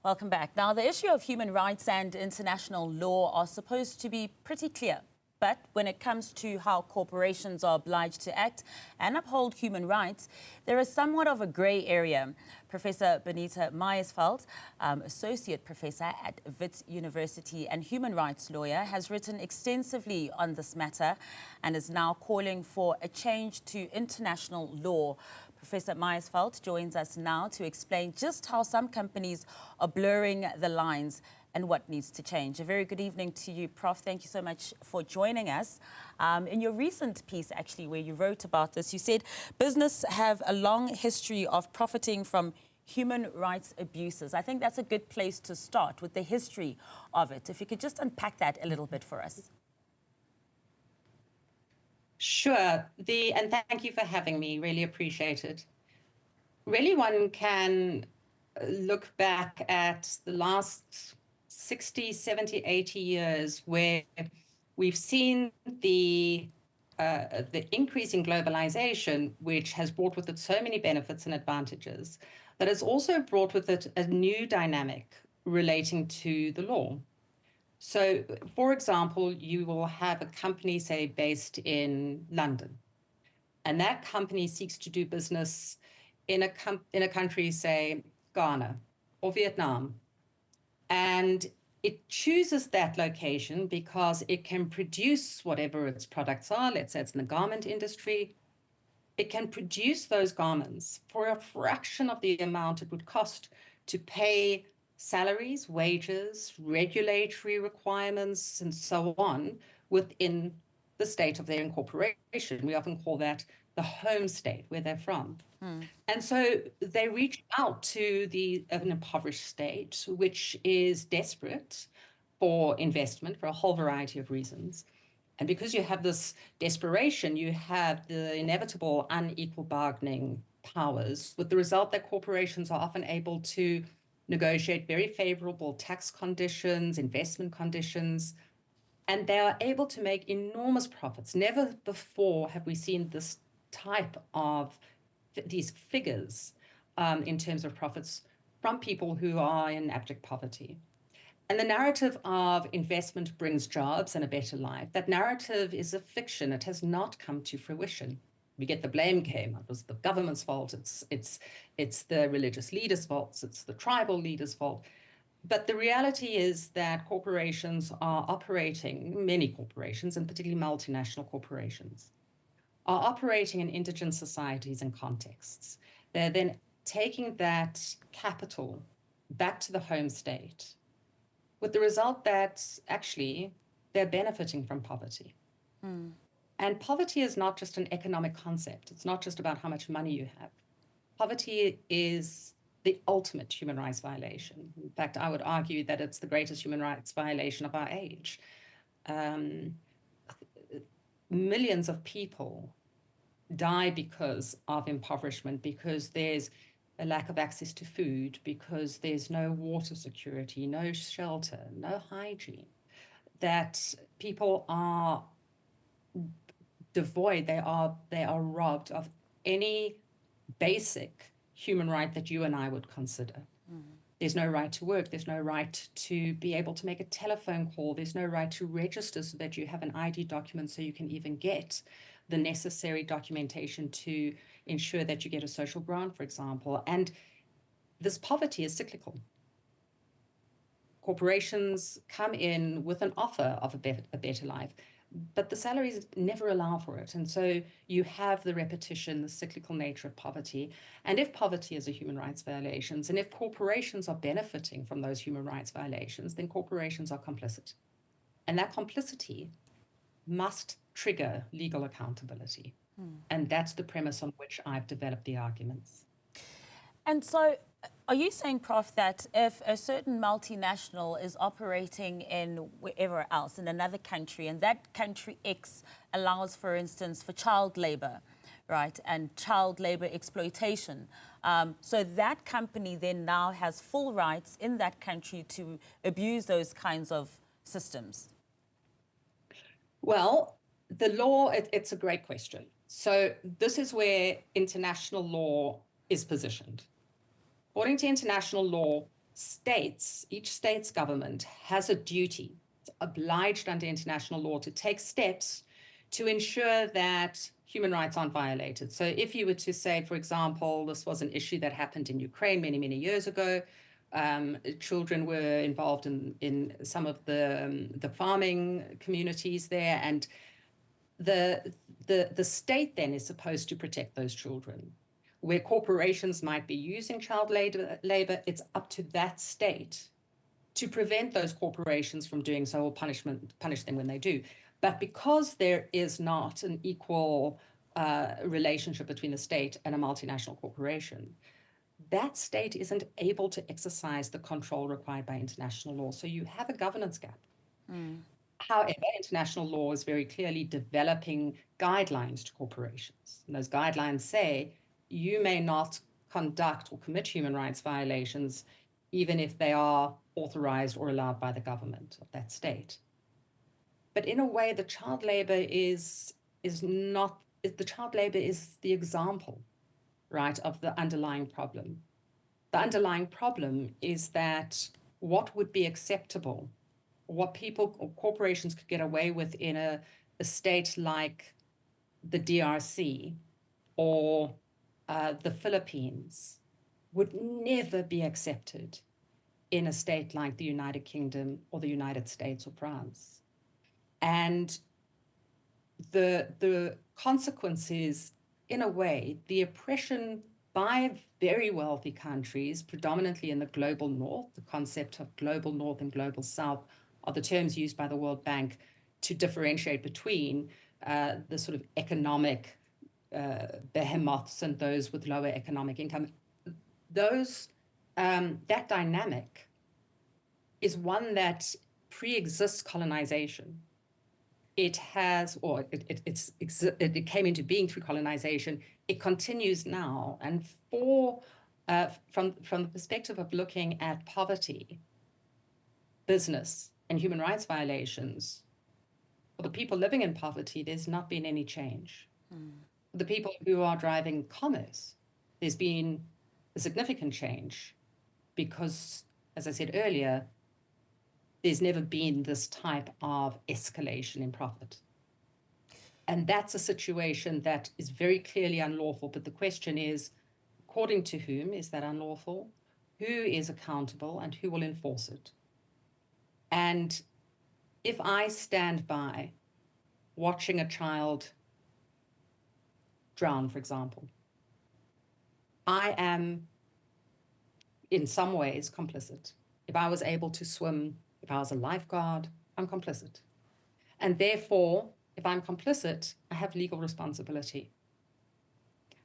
Welcome back. Now, the issue of human rights and international law are supposed to be pretty clear. But when it comes to how corporations are obliged to act and uphold human rights, there is somewhat of a grey area. Professor Bonita Meyersfeld, Associate Professor at Wits University and human rights lawyer, has written extensively on this matter and is now calling for a change to international law. Professor Meyersfeld joins us now to explain just how some companies are blurring the lines and what needs to change. A very good evening to you, Prof. Thank you so much for joining us. In your recent piece, actually, where you wrote about this, you said business have a long history of profiting from human rights abuses. I think that's a good place to start with the history of it. If you could just unpack that a little bit for us. Sure. And thank you for having me. Really appreciate it. Really, one can look back at the last 60, 70, 80 years where we've seen the increase in globalization, which has brought with it so many benefits and advantages, but it's also brought with it a new dynamic relating to the law. So, for example, you will have a company, say, based in London, and that company seeks to do business in a country, say, Ghana or Vietnam. And it chooses that location because it can produce whatever its products are. Let's say it's in the garment industry. It can produce those garments for a fraction of the amount it would cost to pay salaries, wages, regulatory requirements, and so on within the state of their incorporation. We often call that the home state where they're from. And so they reach out to an impoverished state, which is desperate for investment for a whole variety of reasons. And because you have this desperation, you have the inevitable unequal bargaining powers, with the result that corporations are often able to negotiate very favorable tax conditions, investment conditions, and they are able to make enormous profits. Never before have we seen this type of these figures in terms of profits from people who are in abject poverty. And the narrative of investment brings jobs and a better life, that narrative is a fiction. It has not come to fruition. We get the blame game. It was the government's fault. It's the religious leaders' fault. It's the tribal leaders' fault. But the reality is that corporations are operating, many corporations, and particularly multinational corporations, are operating in indigent societies and contexts. They're then taking that capital back to the home state, with the result that actually they're benefiting from poverty. And poverty is not just an economic concept. It's not just about how much money you have. Poverty is the ultimate human rights violation. In fact, I would argue that it's the greatest human rights violation of our age. Millions of people die because of impoverishment, because there's a lack of access to food, because there's no water security, no shelter, no hygiene, that people are devoid, they are robbed of any basic human right that you and I would consider. There's no right to work. There's no right to be able to make a telephone call. There's no right to register so that you have an ID document so you can even get the necessary documentation to ensure that you get a social grant, for example. And this poverty is cyclical. Corporations come in with an offer of a better life, but the salaries never allow for it. And so you have the repetition, the cyclical nature of poverty. And if poverty is a human rights violation, and if corporations are benefiting from those human rights violations, then corporations are complicit. And that complicity must trigger legal accountability. And that's the premise on which I've developed the arguments. And so are you saying, Prof, that if a certain multinational is operating in wherever else, in another country, and that country X allows, for instance, for child labor, right, and child labor exploitation, so that company then now has full rights in that country to abuse those kinds of systems? Well, the law, it's a great question. So this is where international law is positioned. According to international law, each state's government has a duty, obliged under international law, to take steps to ensure that human rights aren't violated. So if you were to say, for example, this was an issue that happened in Ukraine many, many years ago, children were involved in some of the farming communities there, and the state then is supposed to protect those children. Where corporations might be using child labor, it's up to that state to prevent those corporations from doing so, or punish them when they do. But because there is not an equal relationship between the state and a multinational corporation, that state isn't able to exercise the control required by international law. So you have a governance gap. However, international law is very clearly developing guidelines to corporations. And those guidelines say you may not conduct or commit human rights violations even if they are authorized or allowed by the government of that state. But in a way, the child labor is the example, right, of the underlying problem. The underlying problem is that what would be acceptable, what people or corporations could get away with in a state like the DRC or the Philippines, would never be accepted in a state like the United Kingdom or the United States or France. And the consequences, in a way, the oppression by very wealthy countries, predominantly in the global north, the concept of global north and global south are the terms used by the World Bank to differentiate between the sort of economic behemoths and those with lower economic income. That dynamic is one that pre-exists colonization. It has, or it came into being through colonization. It continues now, and from the perspective of looking at poverty, business, and human rights violations, for the people living in poverty, there's not been any change. For the people who are driving commerce, there's been a significant change because, as I said earlier, there's never been this type of escalation in profit. And that's a situation that is very clearly unlawful. But the question is, according to whom is that unlawful? Who is accountable and who will enforce it? And if I stand by watching a child drown, for example, I am in some ways complicit. If I was able to swim, if I was a lifeguard, I'm complicit. And therefore, if I'm complicit, I have legal responsibility.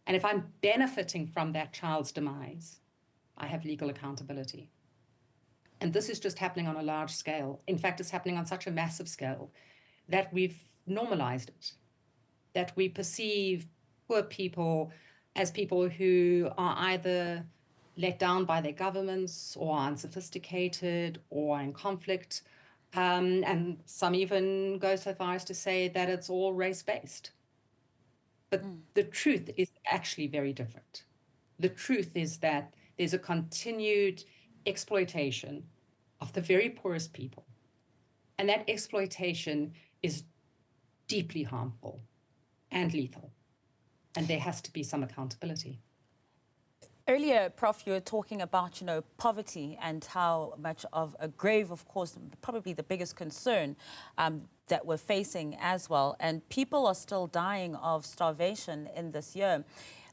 And if I'm benefiting from that child's demise, I have legal accountability. And this is just happening on a large scale. In fact, it's happening on such a massive scale that we've normalized it, that we perceive poor people as people who are either let down by their governments or are unsophisticated or in conflict. And some even go so far as to say that it's all race-based. But the truth is actually very different. The truth is that there's a continued exploitation of the very poorest people. And that exploitation is deeply harmful and lethal. And there has to be some accountability. Earlier, Prof, you were talking about, poverty and how much of a grave, of course, probably the biggest concern that we're facing as well. And people are still dying of starvation in this year.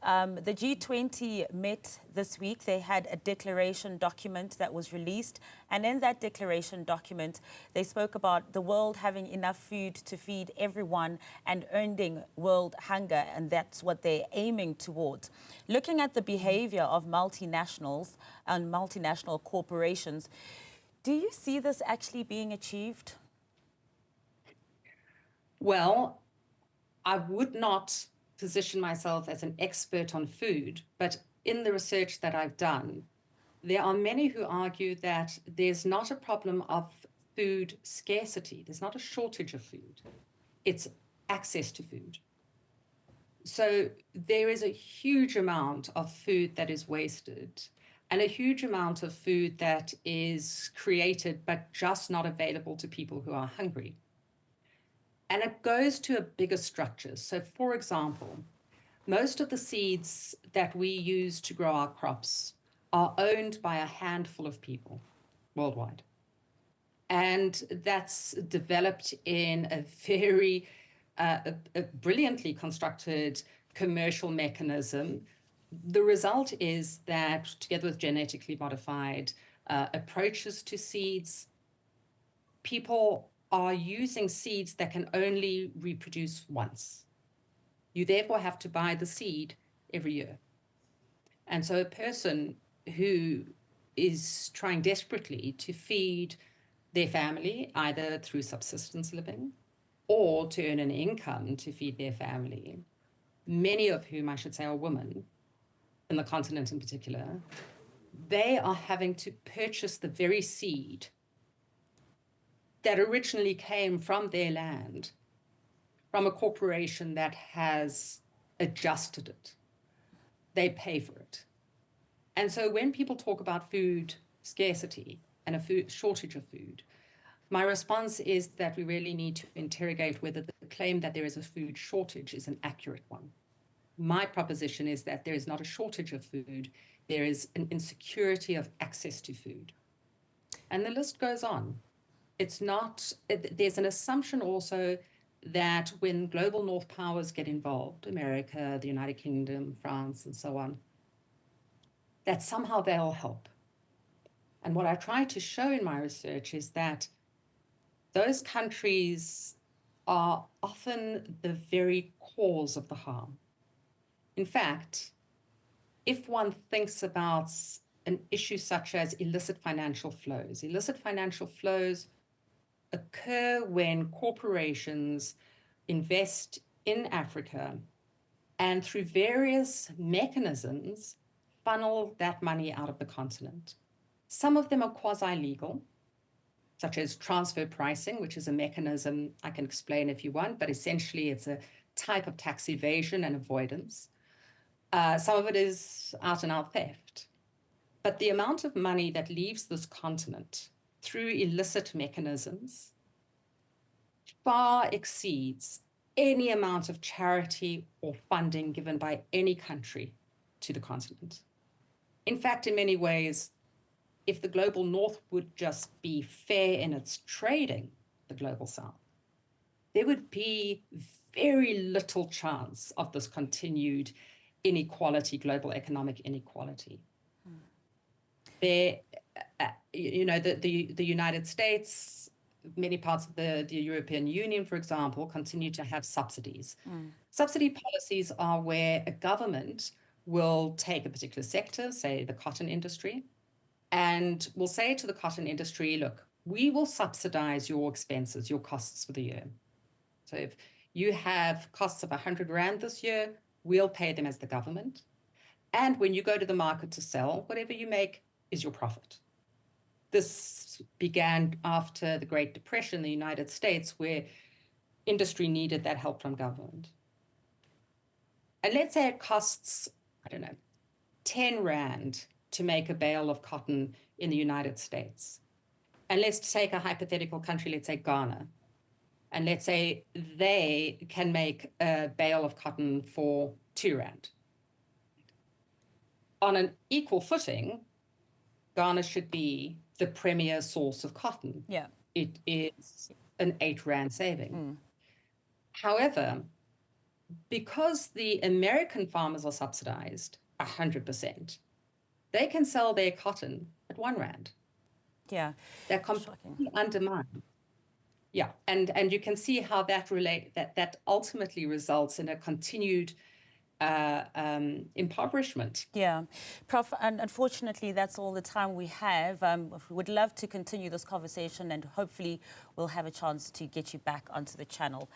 The G20 met this week. They had a declaration document that was released. And in that declaration document, they spoke about the world having enough food to feed everyone and ending world hunger. And that's what they're aiming towards. Looking at the behavior of multinationals and multinational corporations, do you see this actually being achieved? Well, I would not position myself as an expert on food, but in the research that I've done, there are many who argue that there's not a problem of food scarcity. There's not a shortage of food. It's access to food. So there is a huge amount of food that is wasted. and a huge amount of food that is created but just not available to people who are hungry. And it goes to a bigger structure. So, for example, most of the seeds that we use to grow our crops are owned by a handful of people worldwide. And that's developed in a very a brilliantly constructed commercial mechanism. The result is that, together with genetically modified approaches to seeds, people are using seeds that can only reproduce once. You therefore have to buy the seed every year. And so a person who is trying desperately to feed their family, either through subsistence living or to earn an income to feed their family, many of whom I should say are women, in the continent in particular, they are having to purchase the very seed that originally came from their land, from a corporation that has adjusted it. They pay for it. And so when people talk about food scarcity and a food shortage of food, my response is that we really need to interrogate whether the claim that there is a food shortage is an accurate one. My proposition is that there is not a shortage of food, there is an insecurity of access to food. And the list goes on. It's not, there's an assumption also that when global North powers get involved, America, the United Kingdom, France, and so on, that somehow they'll help. And what I try to show in my research is that those countries are often the very cause of the harm. In fact, if one thinks about an issue such as illicit financial flows occur when corporations invest in Africa and through various mechanisms funnel that money out of the continent. Some of them are quasi-legal, such as transfer pricing, which is a mechanism I can explain if you want, but essentially it's a type of tax evasion and avoidance. Some of it is out and out theft. But the amount of money that leaves this continent through illicit mechanisms far exceeds any amount of charity or funding given by any country to the continent. In fact, in many ways, if the global North would just be fair in its trading, the global South, there would be very little chance of this continued inequality, global economic inequality. The United States, many parts of the European Union, for example, continue to have subsidies. Subsidy policies are where a government will take a particular sector, say the cotton industry, and will say to the cotton industry, look, we will subsidize your expenses, your costs for the year. So if you have costs of 100 Rand this year, we'll pay them as the government. And when you go to the market to sell, whatever you make is your profit. This began after the Great Depression in the United States, where industry needed that help from government. And let's say it costs, 10 Rand to make a bale of cotton in the United States. And let's take a hypothetical country, let's say Ghana. And let's say they can make a bale of cotton for 2 Rand. On an equal footing, Ghana should be the premier source of cotton. Yeah. It is an 8 Rand saving. However, because the American farmers are subsidized 100%, they can sell their cotton at 1 Rand. Yeah. They're completely undermined. Yeah, and you can see how that ultimately results in a continued impoverishment. Yeah. Prof, and unfortunately, that's all the time we have. We would love to continue this conversation, and hopefully we'll have a chance to get you back onto the channel.